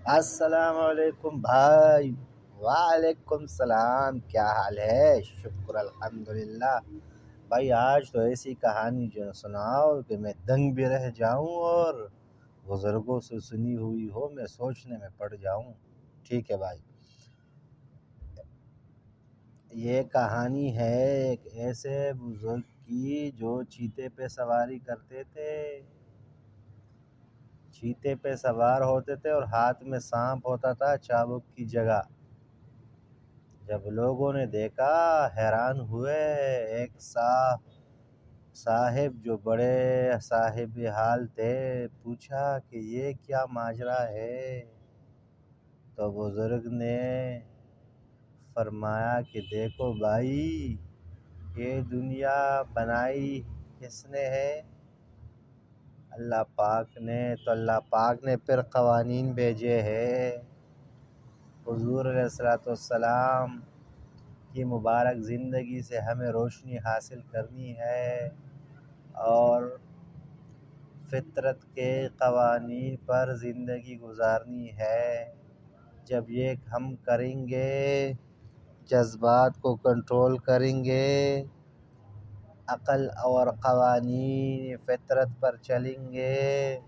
السلام علیکم بھائی۔ وعلیکم السلام، کیا حال ہے؟ شکر الحمدللہ۔ بھائی آج تو ایسی کہانی جو سناؤ کہ میں دنگ بھی رہ جاؤں اور بزرگوں سے سنی ہوئی ہو میں سوچنے میں پڑ جاؤں۔ ٹھیک ہے بھائی، یہ کہانی ہے ایک ایسے بزرگ کی جو چیتے پہ سواری کرتے تھے، چیتے پہ سوار ہوتے تھے اور ہاتھ میں سانپ ہوتا تھا چابک کی جگہ۔ جب لوگوں نے دیکھا حیران ہوئے۔ ایک صاحب جو بڑے صاحب حال تھے پوچھا کہ یہ کیا ماجرا ہے؟ تو بزرگ نے فرمایا کہ دیکھو بھائی، یہ دنیا بنائی کس نے ہے؟ اللہ پاک نے۔ تو اللہ پاک نے پھر قوانین بھیجے ہیں۔ حضور علیہ السلام کی مبارک زندگی سے ہمیں روشنی حاصل کرنی ہے اور فطرت کے قوانین پر زندگی گزارنی ہے۔ جب یہ ہم کریں گے، جذبات کو کنٹرول کریں گے، عقل اور قوانین فطرت پر چلیں گے،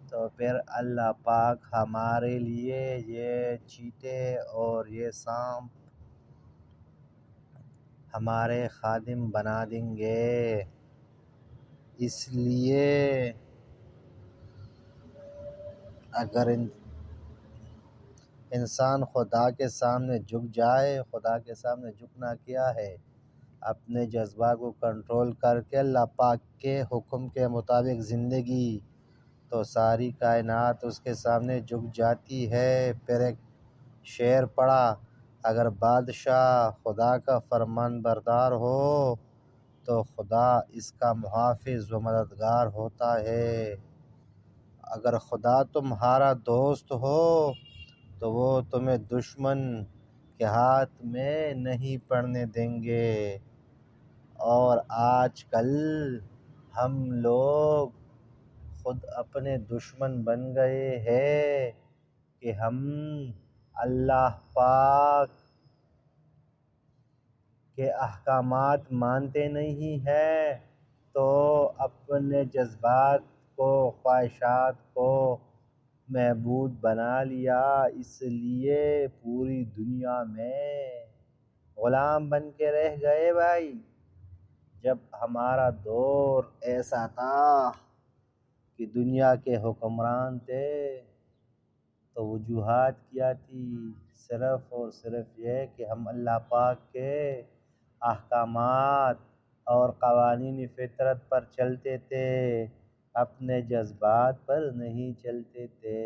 تو پھر اللہ پاک ہمارے لیے یہ چیتے اور یہ سانپ ہمارے خادم بنا دیں گے۔ اس لیے اگر انسان خدا کے سامنے جھک جائے، خدا کے سامنے جھکنا کیا ہے؟ اپنے جذبات کو کنٹرول کر کے اللہ پاک کے حکم کے مطابق زندگی، تو ساری کائنات اس کے سامنے جھک جاتی ہے۔ پھر ایک شعر پڑھا، اگر بادشاہ خدا کا فرمان بردار ہو تو خدا اس کا محافظ و مددگار ہوتا ہے۔ اگر خدا تمہارا دوست ہو تو وہ تمہیں دشمن کے ہاتھ میں نہیں پڑنے دیں گے۔ اور آج کل ہم لوگ خود اپنے دشمن بن گئے ہیں کہ ہم اللہ پاک کے احکامات مانتے نہیں ہیں، تو اپنے جذبات کو، خواہشات کو معبود بنا لیا۔ اس لیے پوری دنیا میں غلام بن کے رہ گئے بھائی۔ جب ہمارا دور ایسا تھا کہ دنیا کے حکمران تھے تو وجوہات کیا تھی؟ صرف اور صرف یہ کہ ہم اللہ پاک کے احکامات اور قوانین فطرت پر چلتے تھے، اپنے جذبات پر نہیں چلتے تھے۔